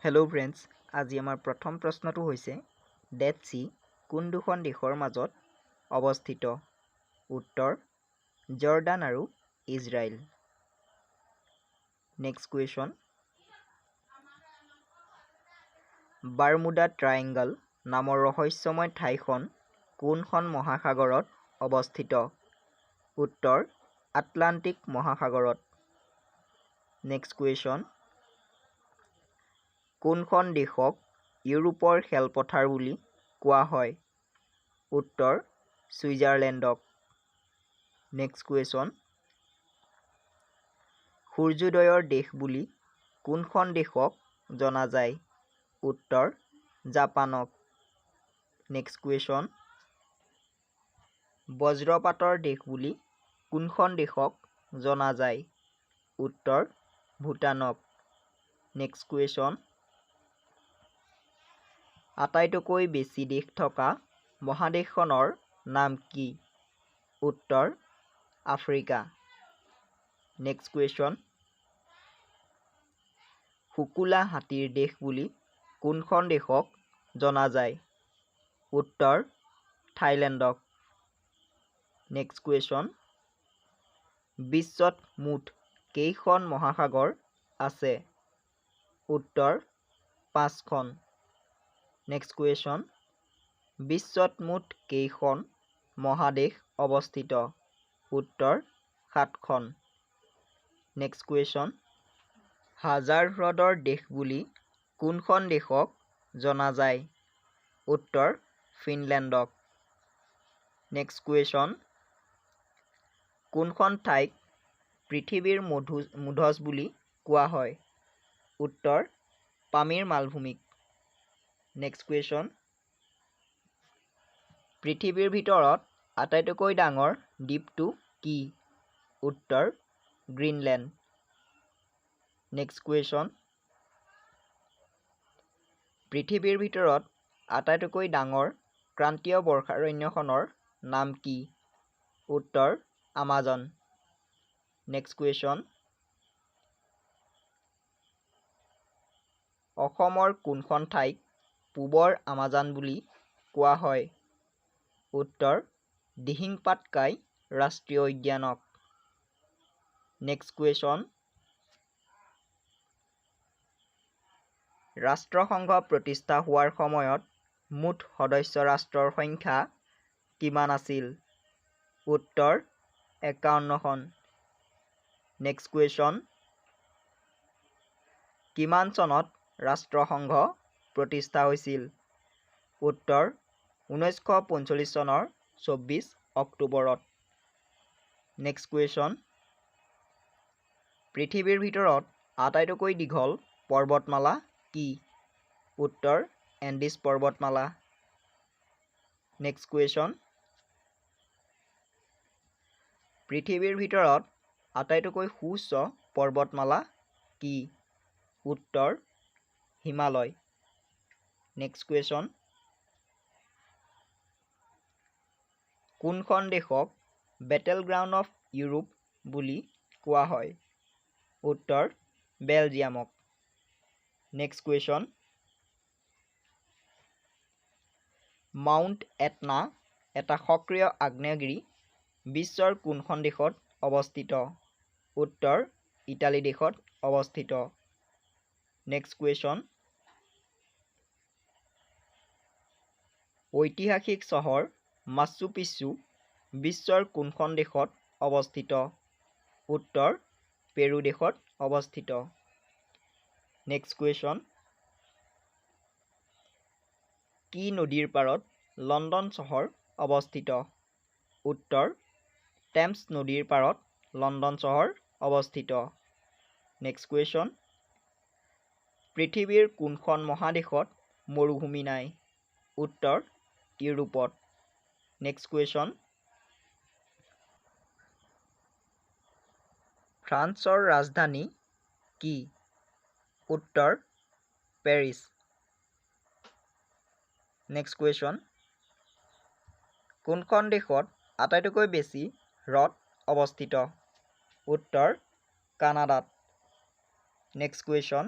Hello' friends, আজি আমাৰ প্ৰথম প্ৰশ্নটো হৈছে ডেড চি কোন দুখন দেশৰ মাজত অৱস্থিত? উত্তৰ জৰ্ডান আৰু ইজৰাইল। নেক্সট কুৱেশ্যন, বাৰমুডা ট্ৰায়েংগল নামৰ ৰহস্যময় ঠাইখন কোনখন মহাসাগৰত অৱস্থিত? উত্তৰ আটলাণ্টিক মহাসাগৰত। নেক্সট কুৱেশ্যন, কোনখন দেশক ইউৰোপৰ খেলপথাৰ বুলি কোৱা হয়? উত্তৰ ছুইজাৰলেণ্ডক। নেক্সট কুৱেশ্যন, সূৰ্যোদয়ৰ দেশ বুলি কোনখন দেশক জনা যায়? উত্তৰ জাপানক। নেক্সট কুৱেশ্যন, বজ্ৰপাতৰ দেশ বুলি কোনখন দেশক জনা যায়? উত্তৰ ভূটানক। নেক্সট কুৱেশ্যন, আটাইতকৈ বেছি দেশ থকা মহাদেশখনৰ নাম কি? উত্তৰ আফ্ৰিকা। নেক্সট কুৱেশ্যন, শুকুলা হাতীৰ দেশ বুলি কোনখন দেশক জনা যায়? উত্তৰ থাইলেণ্ডক। নেক্সট কুৱেশ্যন, বিশ্বত মুঠ কেইখন মহাসাগৰ আছে? উত্তৰ 5খন। নেক্সট কুৱেশ্যন, বিশ্বত মুঠ কেইখন মহাদেশ অৱস্থিত? উত্তৰ 7খন। নেক্সট কুৱেশ্যন, হাজাৰ হ্ৰদৰ দেশ বুলি কোনখন দেশক জনা যায়? উত্তৰ ফিনলেণ্ডক। নেক্সট কুৱেশ্যন, কোনখন ঠাইক পৃথিৱীৰ মূধচ বুলি কোৱা হয়? উত্তৰ পামিৰ মালভূমিক। নেক্সট কুৱেশ্যন, পৃথিৱীৰ ভিতৰত আটাইতকৈ ডাঙৰ দ্বীপটো কি? উত্তৰ গ্ৰীণলেণ্ড। নেক্সট কুৱেশ্যন, পৃথিৱীৰ ভিতৰত আটাইতকৈ ডাঙৰ ক্ৰান্তীয় বৰ্ষাৰণ্যখনৰ নাম কি? উত্তৰ আমাজন। নেক্সট কুৱেশ্যন, অসমৰ কোনখন ঠাইক পূবৰ আমাজন বুলি কোৱা হয়? উত্তৰ দিহিং পাটকাই ৰাষ্ট্ৰীয় উদ্যানক। নেক্সট কুৱেশ্যন, ৰাষ্ট্ৰসংঘ প্ৰতিষ্ঠা হোৱাৰ সময়ত মুঠ সদস্য ৰাষ্ট্ৰৰ সংখ্যা কিমান আছিল? উত্তৰ 51খন। নেক্সট কুৱেশ্যন, কিমান চনত ৰাষ্ট্ৰসংঘ প্ৰতিষ্ঠা হৈছিল? উত্তৰ 1945 চনৰ 24 অক্টোবৰত। নেক্সট কুৱেশ্যন, পৃথিৱীৰ ভিতৰত আটাইতকৈ দীঘল পৰ্বতমালা কি? উত্তৰ এণ্ডিছ পৰ্বতমালা। নেক্সট কুৱেশ্যন, পৃথিৱীৰ ভিতৰত আটাইতকৈ সুউচ্চ পৰ্বতমালা কি? উত্তৰ হিমালয়। নেক্সট কুৱেশ্যন, কোনখন দেশক বেটেল গ্ৰাউণ্ড অফ ইউৰোপ বুলি কোৱা হয়? উত্তৰ বেলজিয়ামক। নেক্সট কুৱেশ্যন, মাউণ্ট এটনা এটা সক্ৰিয় আগ্নেয়গিৰি বিশ্বৰ কোনখন দেশত অৱস্থিত? উত্তৰ ইটালী দেশত অৱস্থিত। নেক্সট কুৱেশ্যন, ঐতিহাসিক চহৰ মাচু পিচ্চু বিশ্বৰ কোনখন দেশত অৱস্থিত? উত্তৰ পেৰু দেশত অৱস্থিত। নেক্সট কুৱেশ্যন, কি নদীৰ পাৰত লণ্ডন চহৰ অৱস্থিত? উত্তৰ টেমছ নদীৰ পাৰত লণ্ডন চহৰ অৱস্থিত। নেক্সট কুৱেশ্যন, পৃথিৱীৰ কোনখন মহাদেশত মৰুভূমি নাই? উত্তৰ ইউৰোপত। নেক্সট কুৱেশ্যন, ফ্ৰান্সৰ ৰাজধানী কি? উত্তৰ পেৰিছ। নেক্সট কুৱেশ্যন, কোনখন দেশত আটাইতকৈ বেছি হ্ৰদ অৱস্থিত? উত্তৰ কানাডাত। নেক্সট কুৱেশ্যন,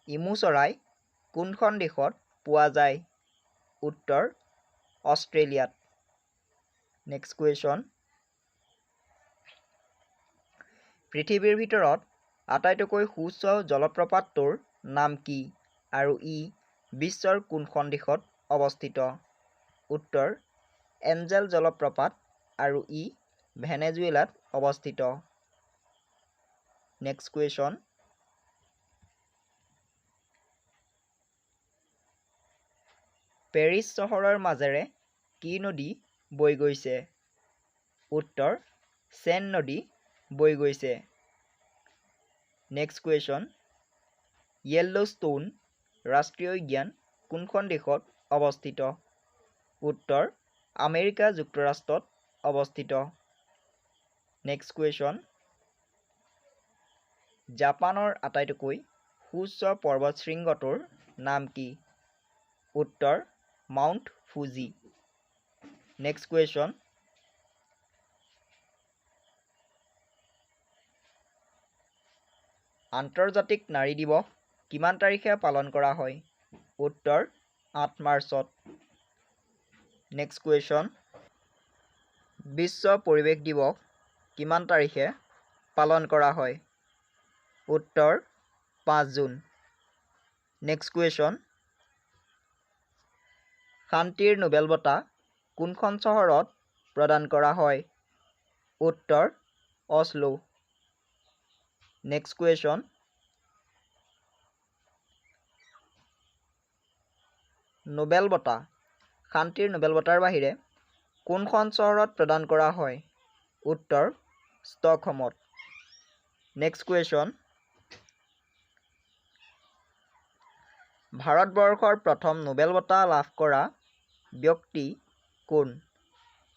ইমু চৰাই কোনখন দেশত পোৱা যায়? উত্তৰ অষ্ট্ৰেলিয়াত। Next question. পৃথিৱীৰ ভিতৰত আটাইতকৈ সুউচ্চ জলপ্ৰপাতটোৰ নাম কি আৰু ই বিশ্বৰ কোনখন দেশত অৱস্থিত? উত্তৰ এঞ্জেল জলপ্ৰপাত আৰু ই ভেনেজুৱেলাত অৱস্থিত। Next question. পেৰিছ চহৰৰ মাজেৰে কি নদী বৈ গৈছে? উত্তৰ চেন নদী বৈ গৈছে। Next question. য়েল্ল'ষ্টোন ৰাষ্ট্ৰীয় উদ্যান কোনখন দেশত অৱস্থিত? উত্তৰ আমেৰিকা যুক্তৰাষ্ট্ৰত অৱস্থিত। Next question. জাপানৰ আটাইতকৈ সুউচ্চ পৰ্বতশৃংগটোৰ নাম কি? উত্তৰ মাউণ্ট ফুজি। Next question. আন্তৰ্জাতিক নাৰী দিৱস কিমান তাৰিখে পালন কৰা হয়? উত্তৰ 8 মাৰ্চত। Next question. বিশ্ব পৰিৱেশ দিৱস কিমান তাৰিখে পালন কৰা হয়? উত্তৰ 5 জুন। Next question. শান্তিৰ নোবেল বঁটা কোনখন চহৰত প্ৰদান কৰা হয়? উত্তৰ অশ্লো। Next question. নোবেল বঁটা শান্তিৰ নোবেল বঁটাৰ বাহিৰে কোনখন চহৰত প্ৰদান কৰা হয়? উত্তৰ ষ্টকহোমত। Next question. ভাৰতবৰ্ষৰ প্ৰথম নোবেল বঁটা লাভ কৰা ব্যক্তি কোন?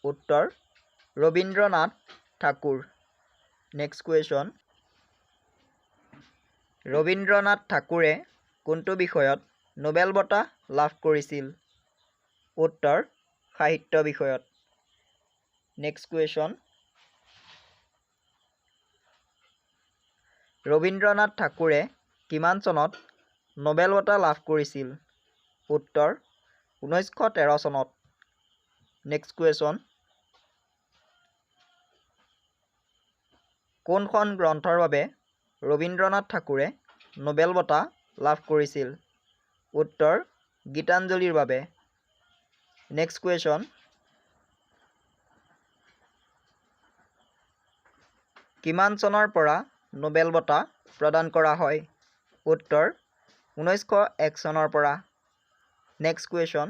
উত্তৰ ৰবীন্দ্ৰনাথ ঠাকুৰ। Next question. ৰবীন্দ্ৰনাথ ঠাকুৰে কোনটো বিষয়ত নোবেল বঁটা লাভ কৰিছিল? উত্তৰ সাহিত্য বিষয়ত। Next question. ৰবীন্দ্ৰনাথ ঠাকুৰে কিমান চনত নোবেল বঁটা লাভ কৰিছিল? উত্তৰ 1913 চনত। Next question. কোনখন গ্ৰন্থৰ বাবে ৰবীন্দ্ৰনাথ ঠাকুৰে নোবেল বঁটা লাভ কৰিছিল? উত্তৰ গীতাঞ্জলিৰ বাবে। Next question. কিমান চনৰ পৰা নোবেল বঁটা প্ৰদান কৰা হয়? উত্তৰ 1901 চনৰ পৰা। Next question.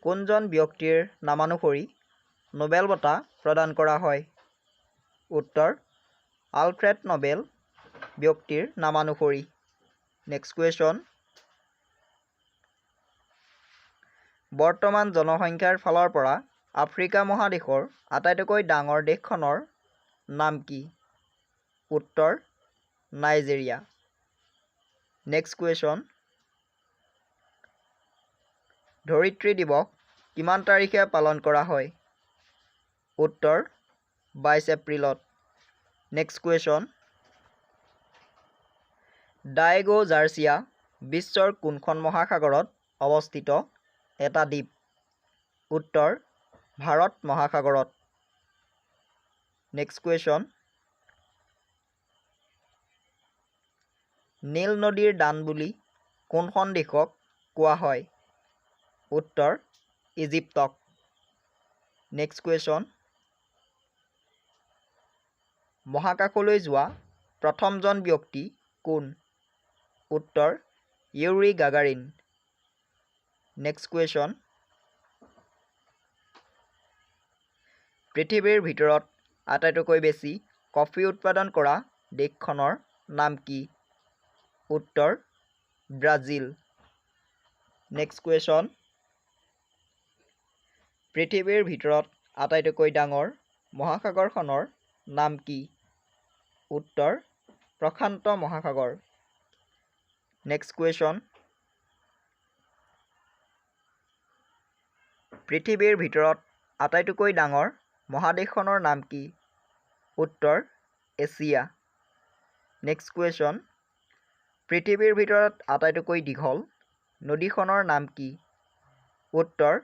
কোনজন ব্যক্তিৰ নামানুসৰি নোবেল বঁটা প্ৰদান কৰা হয়? উত্তৰ আলফ্ৰেড নোবেল ব্যক্তিৰ নামানুসৰি। Next question. বৰ্তমান জনসংখ্যাৰ ফালৰ পৰা আফ্ৰিকা মহাদেশৰ আটাইতকৈ ডাঙৰ দেশখনৰ নাম কি? উত্তৰ নাইজেৰিয়া। Next question. ধৰিত্ৰী দিৱস কিমান তাৰিখে পালন কৰা হয়? উত্তৰ 22 এপ্ৰিলত। Next question. ডায়েগো গাৰ্চিয়া বিশ্বৰ কোনখন মহাসাগৰত অৱস্থিত এটা দ্বীপ? উত্তৰ ভাৰত মহাসাগৰত। Next question. নীল নদীৰ দান বুলি কোনখন দেশক কোৱা হয়? উত্তৰ ইজিপ্তক। Next question. মহাকাশলৈ যোৱা প্ৰথমজন ব্যক্তি কোন? উত্তৰ ইউৰি গাগাৰিন। Next question. পৃথিৱীৰ ভিতৰত আটাইতকৈ বেছি কফি উৎপাদন কৰা দেশখনৰ নাম কি? উত্তৰ ব্ৰাজিল। Next question. পৃথিৱীৰ ভিতৰত আটাইতকৈ ডাঙৰ মহাসাগৰখনৰ নাম কি? উত্তৰ প্ৰশান্ত মহাসাগৰ। Next question. পৃথিৱীৰ ভিতৰত আটাইতকৈ ডাঙৰ মহাদেশখনৰ নাম কি? উত্তৰ এছিয়া। নেক্সট কুৱেশ্যন, পৃথিৱীৰ ভিতৰত আটাইতকৈ দীঘল নদীখনৰ নাম কি? উত্তৰ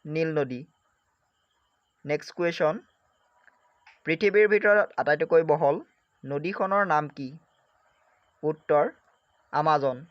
নীল নদী। নেক্সট কুৱেশ্যন, পৃথিৱীৰ ভিতৰত আটাইতকৈ বহল নদীখনৰ নাম কি? উত্তৰ আমাজন।